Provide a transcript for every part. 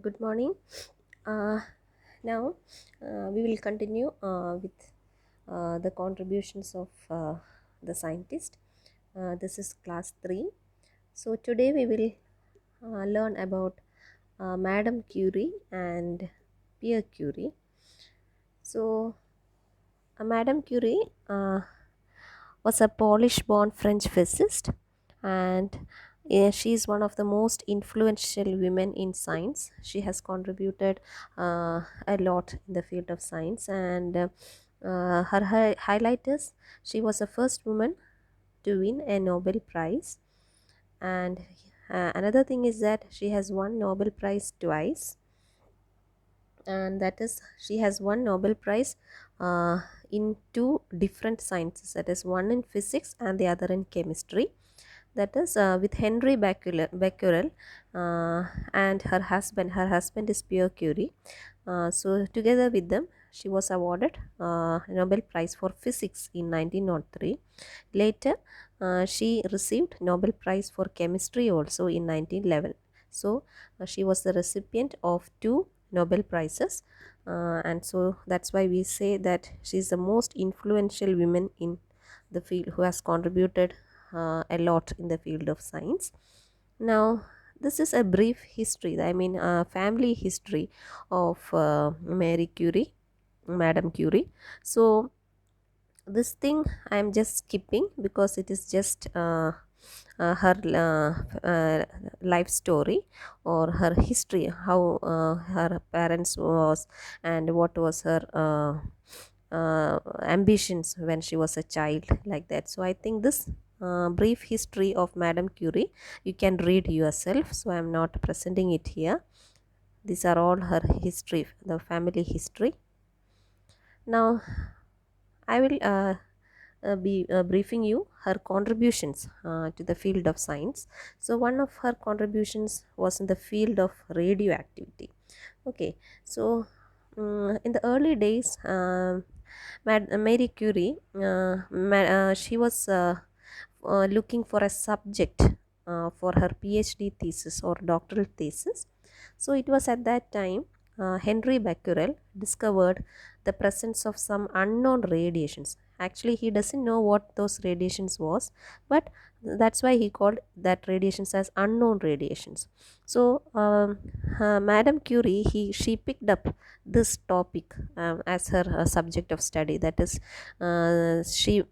Good morning. Uh, now we will continue with the contributions of the scientist. This is class 3. So today we will learn about Madame Curie and Pierre Curie. So Madame Curie was a Polish-born French physicist, and she is one of the most influential women in science. She has contributed a lot in the field of science, and her highlight is she was the first woman to win a Nobel Prize, and another thing is that she has won Nobel Prize twice, and that is she has won Nobel Prize in two different sciences, that is one in physics and the other in chemistry. That is with Henry Becquerel and her husband is Pierre Curie. So together with them she was awarded Nobel Prize for Physics in 1903. Later she received Nobel Prize for Chemistry also in 1911. So she was the recipient of two Nobel Prizes, and so that's why we say that she is the most influential woman in the field who has contributed a lot in the field of science. Now this is a brief history, family history of Mary Curie, Madame Curie. So this thing I am just skipping because it is just her life story or her history, how her parents was and what was her ambitions when she was a child, like that. So I think this brief history of Madame Curie you can read yourself, so I am not presenting it here. These are all her history, the family history. Now I will be briefing you her contributions to the field of science. So one of her contributions was in the field of radioactivity. Okay, so in the early days, Marie Curie, she was looking for a subject for her PhD thesis or doctoral thesis. So it was at that time Henry Becquerel discovered the presence of some unknown radiations. Actually, he doesn't know what those radiations was, but that's why he called that radiations as unknown radiations. So Madame Curie, she picked up this topic as her subject of study. That is, she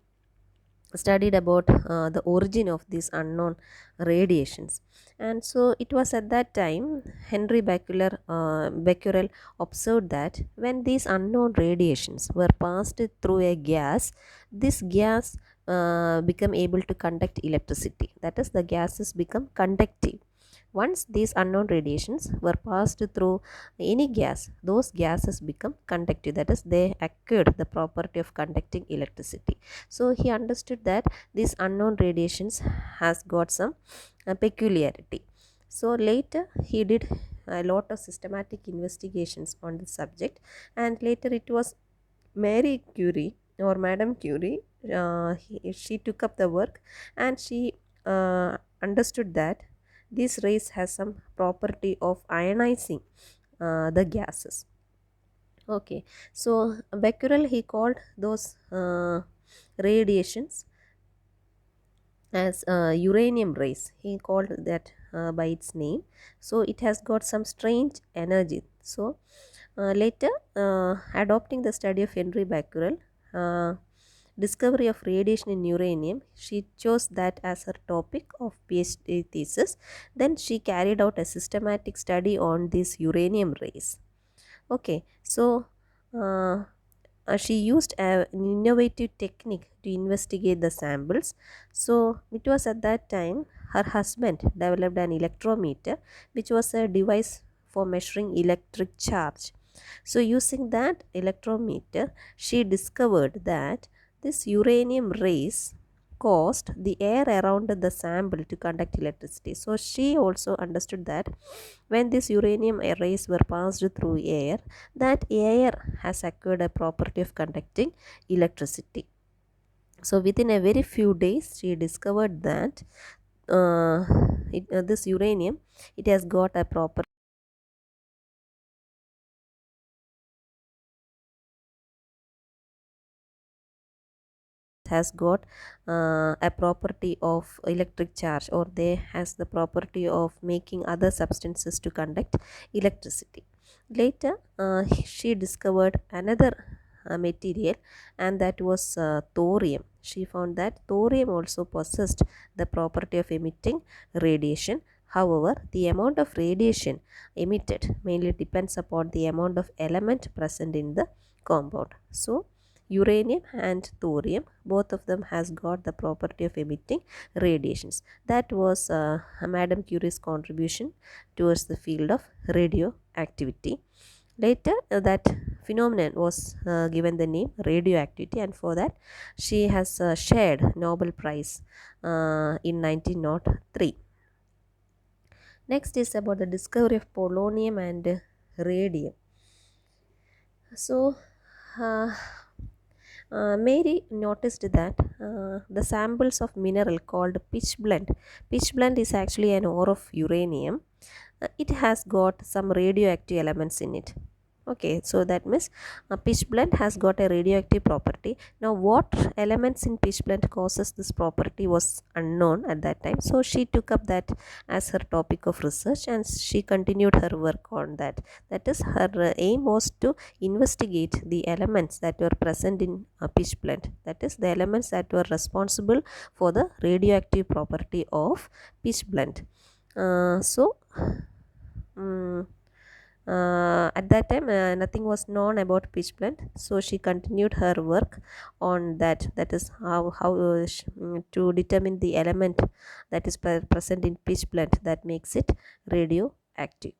studied about the origin of these unknown radiations. And so it was at that time Henry Becquerel observed that when these unknown radiations were passed through a gas, this gas become able to conduct electricity. That is, the gases become conductive. Once these unknown radiations were passed through any gas, those gases become conductive. That is, they acquired the property of conducting electricity. So he understood that these unknown radiations has got some peculiarity. So later he did a lot of systematic investigations on the subject, and later it was Mary Curie or Madame Curie. She took up the work, and she understood that this rays has some property of ionizing the gases. Okay, so Becquerel, he called those radiations as uranium rays. He called that by its name. So it has got some strange energy. So later, adopting the study of Henry Becquerel, discovery of radiation in uranium, she chose that as her topic of PhD thesis. Then she carried out a systematic study on these uranium rays. Okay, so uh, she used an innovative technique to investigate the samples. So it was at that time her husband developed an electrometer, which was a device for measuring electric charge. So using that electrometer, she discovered that this uranium rays caused the air around the sample to conduct electricity. So she also understood that when these uranium rays were passed through air, that air has acquired a property of conducting electricity. So within a very few days, she discovered that this uranium, it has got a proper has got a property of electric charge, or they has the property of making other substances to conduct electricity. Later she discovered another material, and that was thorium. She found that thorium also possessed the property of emitting radiation. However, the amount of radiation emitted mainly depends upon the amount of element present in the compound. So uranium and thorium, both of them has got the property of emitting radiations. That was Madame Curie's contribution towards the field of radioactivity. Later that phenomenon was given the name radioactivity, and for that she has shared Nobel Prize in 1903. Next is about the discovery of polonium and radium. So uh, Mary noticed that the samples of mineral called pitch blende is actually an ore of uranium. It has got some radioactive elements in it. Okay, so that means pitch blende has got a radioactive property. Now what elements in pitch blende causes this property was unknown at that time, so she took up that as her topic of research, and she continued her work on that. That is, her aim was to investigate the elements that were present in pitch blende, that is the elements that were responsible for the radioactive property of pitch blende. So at that time nothing was known about pitch blende, so she continued her work on that. That is to determine the element that is present in pitch blende that makes it radioactive.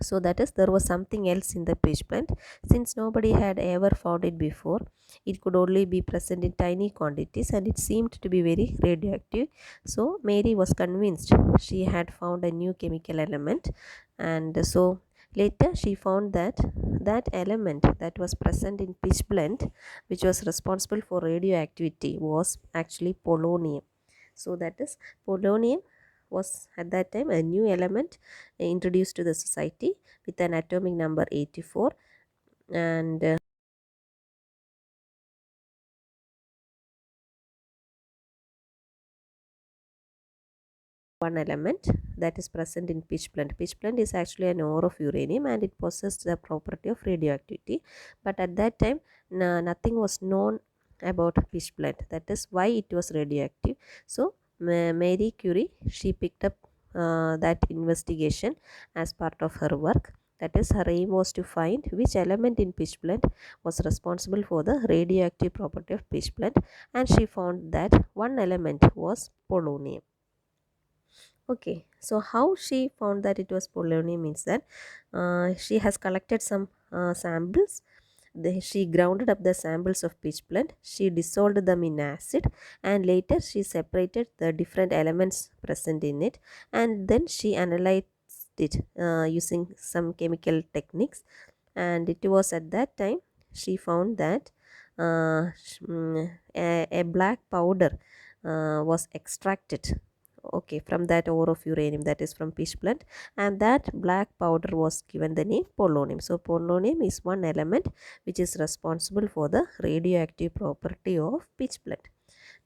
So that is, there was something else in the pitch blende. Since nobody had ever found it before, it could only be present in tiny quantities, and it seemed to be very radioactive. So Mary was convinced she had found a new chemical element, and so later she found that that element that was present in pitch blende, which was responsible for radioactivity, was actually polonium. So that is, polonium was at that time a new element introduced to the society with an atomic number 84, and one element that is present in pitch blende. Pitch blende is actually an ore of uranium, and it possessed the property of radioactivity. But at that time nothing was known about pitch blende, that is why it was radioactive. So Marie Curie, she picked up that investigation as part of her work. That is, her aim was to find which element in pitch blende was responsible for the radioactive property of pitch blende, and she found that one element was polonium. Okay, so how she found that it was polonium means that she has collected some samples. She grounded up the samples of pitch blende, she dissolved them in acid, and later she separated the different elements present in it, and then she analyzed it using some chemical techniques. And it was at that time she found that a black powder was extracted, okay, from that ore of uranium, that is from pitch blende, and that black powder was given the name polonium. So polonium is one element which is responsible for the radioactive property of pitch blende.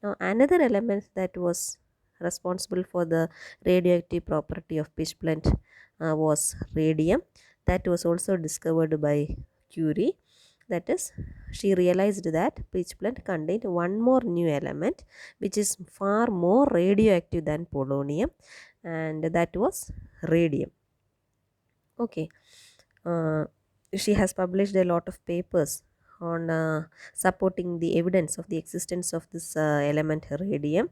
Now another element that was responsible for the radioactive property of pitch blende was radium. That was also discovered by Curie. That is, she realized that pitch blende contained one more new element which is far more radioactive than polonium, and that was radium. Okay, uh, she has published a lot of papers on supporting the evidence of the existence of this element radium.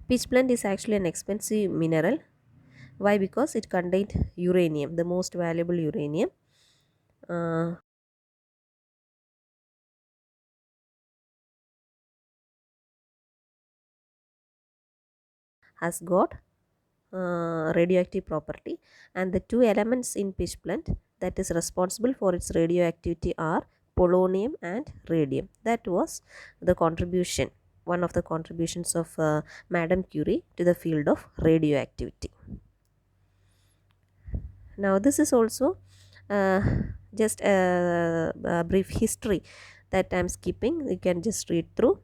Pitch blende is actually an expensive mineral. Why? Because it contained uranium, the most valuable uranium. Uh, has got radioactive property, and the two elements in pitch blende that is responsible for its radioactivity are polonium and radium. That was the contribution, one of the contributions of Madame Curie to the field of radioactivity. Now this is also uh, just a brief history, that I'm skipping. You can just read through.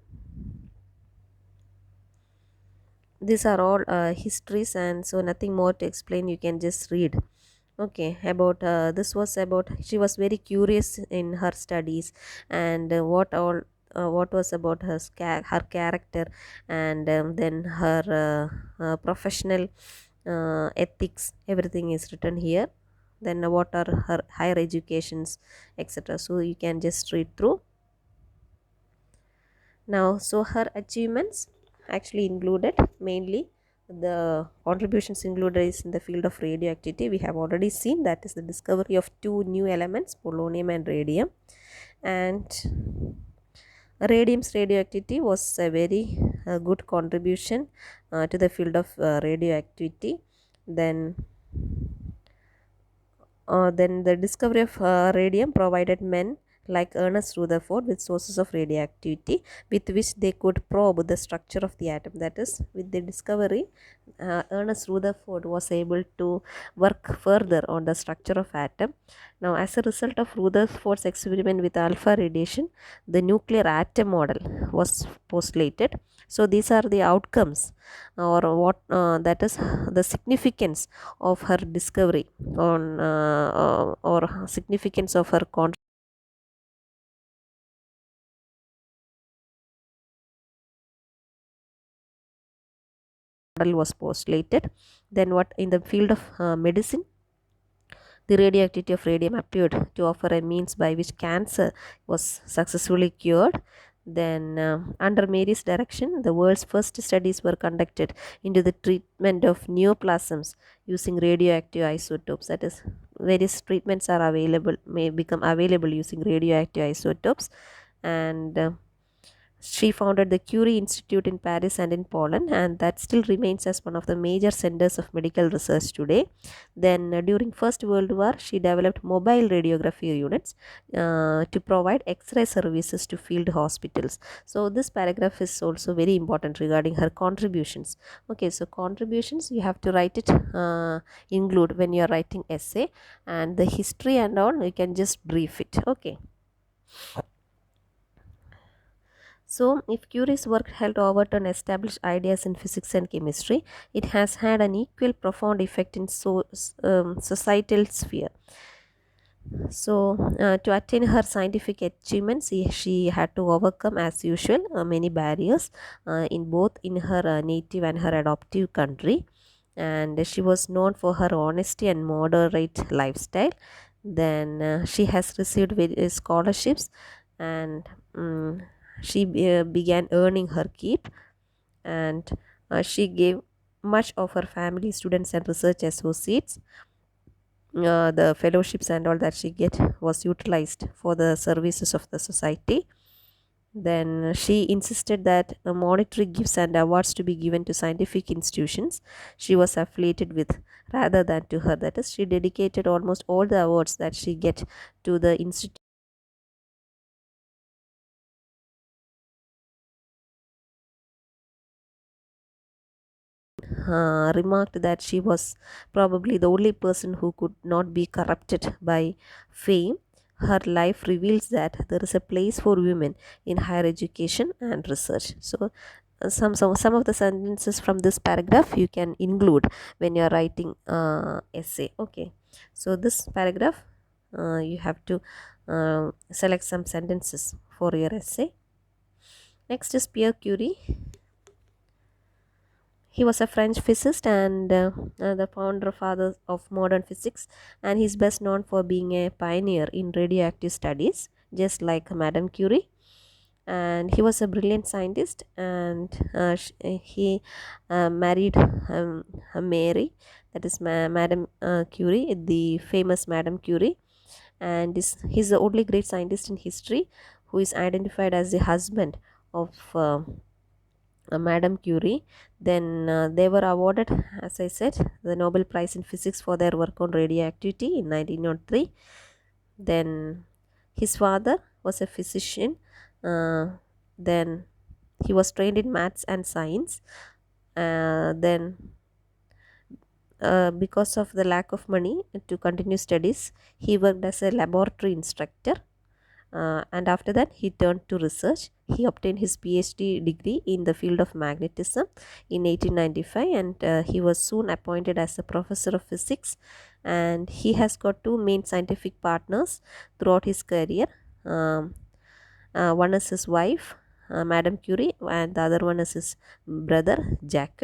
These are all histories, and so nothing more to explain, you can just read. Okay, about this was about, she was very curious in her studies, and what was about her character, and then her professional ethics, everything is written here. Then what are her higher educations, etc. So you can just read through. Now, so her achievements actually included mainly the contributions included is in the field of radioactivity. We have already seen that is the discovery of two new elements, polonium and radium. And radium's radioactivity was a very good contribution to the field of radioactivity. Then then the discovery of radium provided men like Ernest Rutherford with sources of radioactivity with which they could probe the structure of the atom. That is, with the discovery, Ernest Rutherford was able to work further on the structure of atom. Now, as a result of Rutherford's experiment with alpha radiation, the nuclear atom model was postulated. So, these are the outcomes, or what that is the significance of her discovery on or significance of her model was postulated. Then what in the field of medicine, the radioactivity of radium appeared to offer a means by which cancer was successfully cured. Then, under Mary's direction, the world's first studies were conducted into the treatment of neoplasms using radioactive isotopes. That is, various treatments are available, may become available using radioactive isotopes. And she founded the Curie Institute in Paris and in Poland, and that still remains as one of the major centers of medical research today. Then, during First World War, she developed mobile radiography units to provide X-ray services to field hospitals. So, this paragraph is also very important regarding her contributions. Okay, so contributions you have to write it, include when you are writing essay, and the history and all you can just brief it. Okay. So, if Curie's work helped overturn established ideas in physics and chemistry, it has had an equal profound effect in societal sphere. So, to attain her scientific achievements, she had to overcome, as usual, many barriers in both in her native and her adoptive country. And she was known for her honesty and moderate lifestyle. Then, she has received various scholarships, and she began earning her keep. And she gave much of her family, students, and research associates, the fellowships and all that she get was utilized for the services of the society. Then she insisted that monetary gifts and awards to be given to scientific institutions she was affiliated with rather than to her. That is, she dedicated almost all the awards that she get to the institute. Remarked that she was probably the only person who could not be corrupted by fame. Her life reveals that there is a place for women in higher education and research. So, some of the sentences from this paragraph you can include when you are writing essay. Okay, so this paragraph you have to select some sentences for your essay. Next is Pierre Curie. He was a French physicist and the founder father of modern physics, and he's best known for being a pioneer in radioactive studies, just like Madame Curie. And he was a brilliant scientist, and he married Mary, that is Madame Curie, the famous Madame Curie, and he's the only great scientist in history who is identified as the husband of Madame Curie. Then they were awarded, as I said, the Nobel Prize in Physics for their work on radioactivity in 1903. Then his father was a physician. Then he was trained in maths and science. Then because of the lack of money to continue studies, he worked as a laboratory instructor. And after that he turned to research. He obtained his PhD degree in the field of magnetism in 1895, and he was soon appointed as a professor of physics. And he has got two main scientific partners throughout his career. um, One is his wife, Madame Curie, and the other one is his brother Jacques.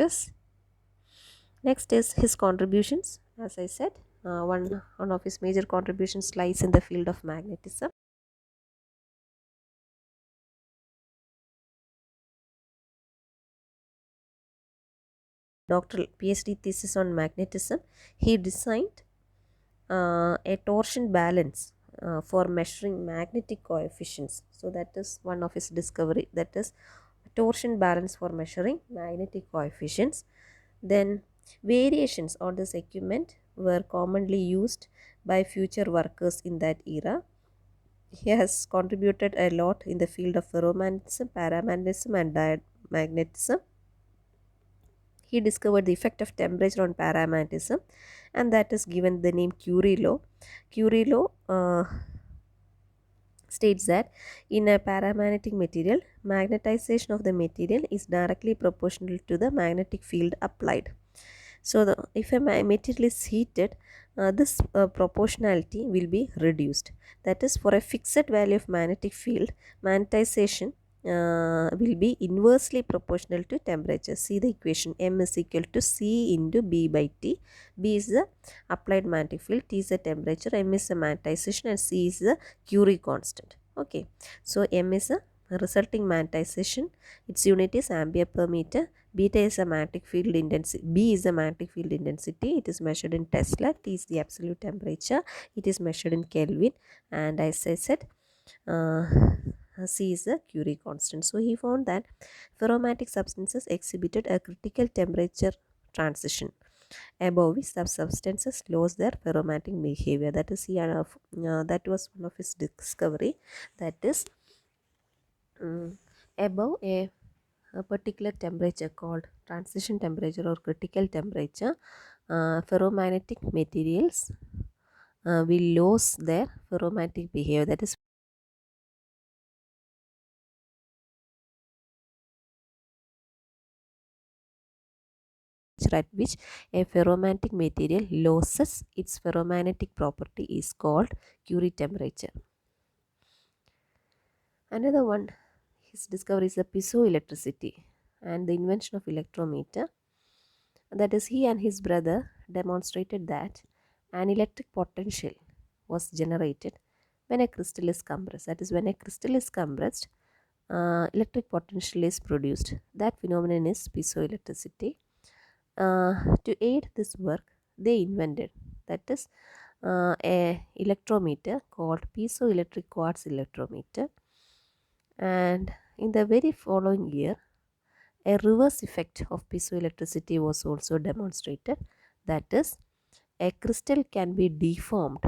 Next is his contributions. As I said, one of his major contributions lies in the field of magnetism. Doctoral PhD thesis on magnetism. He designed a torsion balance for measuring magnetic coefficients. So that is one of his discovery. That is torsion balance for measuring magnetic coefficients. Then variations on this equipment were commonly used by future workers in that era. He has contributed a lot in the field of ferromagnetism, paramagnetism, and diamagnetism. He discovered the effect of temperature on paramagnetism, and that is given the name Curie law. Curie law states that in a paramagnetic material, magnetization of the material is directly proportional to the magnetic field applied. So, if a material is heated, this proportionality will be reduced. That is, for a fixed value of magnetic field, magnetization will be inversely proportional to temperature. See the equation: M is equal to C into B by T. B is the applied magnetic field, T is the temperature, M is the magnetization, and C is the Curie constant. Okay, so M is the resulting magnetization. Its unit is ampere per meter. Beta is a magnetic field intensity. B is the magnetic field intensity. It is measured in Tesla. T is the absolute temperature. It is measured in Kelvin. And as I said, uh, C is the Curie constant. So he found that ferromatic substances exhibited a critical temperature transition, above which the substances lose their ferromatic behavior. That is, that was one of his discovery. That is, above a particular temperature called transition temperature or critical temperature, ferromagnetic materials will lose their ferromatic behavior. That is, at which a ferromantic material loses its ferromagnetic property is called Curie temperature. Another one, his discovery is the piezoelectricity and the invention of electrometer. That is, he and his brother demonstrated that an electric potential was generated when a crystal is compressed. That is, when a crystal is compressed, electric potential is produced. That phenomenon is piezoelectricity. To aid this work, they invented, that is, a electrometer called piezoelectric quartz electrometer. And in the very following year, a reverse effect of piezoelectricity was also demonstrated. That is, a crystal can be deformed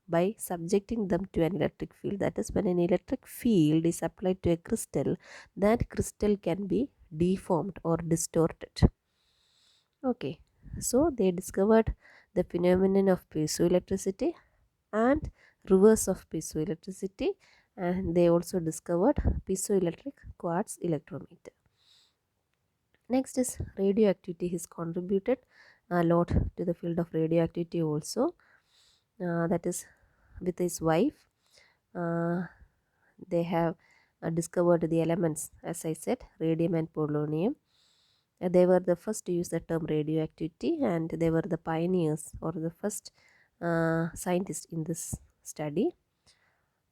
by subjecting them to an electric field. That is, when an electric field is applied to a crystal, that crystal can be deformed or distorted. Okay, so they discovered the phenomenon of piezoelectricity and reverse of piezoelectricity, and they also discovered piezoelectric quartz electrometer. Next is radioactivity. He's contributed a lot to the field of radioactivity also. That is, with his wife, uh, they have discovered the elements, as I said, radium and polonium. They were the first to use the term radioactivity, and they were the pioneers or the first scientists in this study.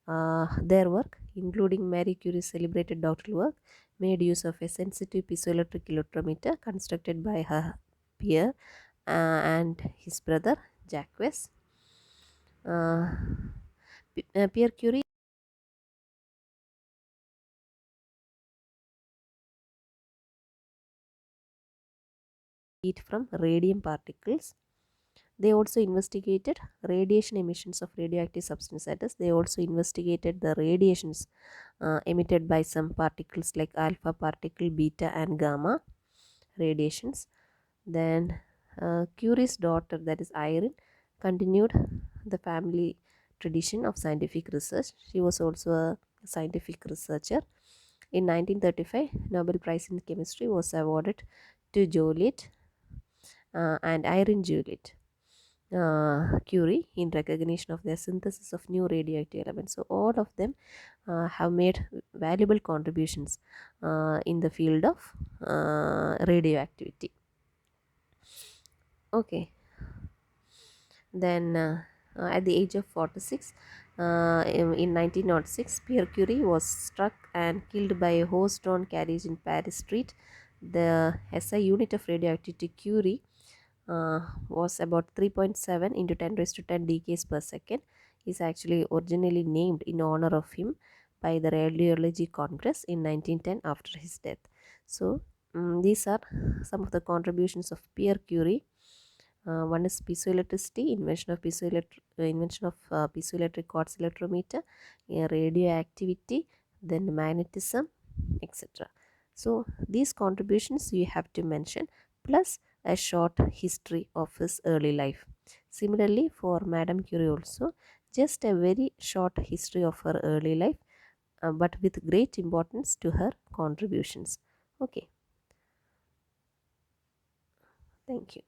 Their work, including Marie Curie's celebrated doctoral work, made use of a sensitive piezoelectric electrometer constructed by her Pierre and his brother Jacques. Pierre Curie heat from radium particles. They also investigated radiation emissions of radioactive substances. That is, they also investigated the radiations emitted by some particles like alpha particle, beta, and gamma radiations. Then Curie's daughter, that is Irene, continued the family tradition of scientific research. She was also a scientific researcher. In 1935, Nobel Prize in Chemistry was awarded to Joliet and Irene Joliet Curie in recognition of their synthesis of new radioactive elements. So all of them have made valuable contributions in the field of radioactivity. Okay. Then, at the age of 46, in 1906, Pierre Curie was struck and killed by a horse-drawn carriage in Paris street. The SI unit of radioactivity Curie was about 3.7 into 10 raised to 10 decays per second. Is actually originally named in honor of him by the Radiology Congress in 1910 after his death. So, these are some of the contributions of Pierre Curie. One is piezoelectricity, invention of piezoelectric quartz electrometer, radioactivity, then magnetism, etc. So these contributions you have to mention, plus a short history of his early life. Similarly, for Madame Curie also, just a very short history of her early life, but with great importance to her contributions. Okay, thank you.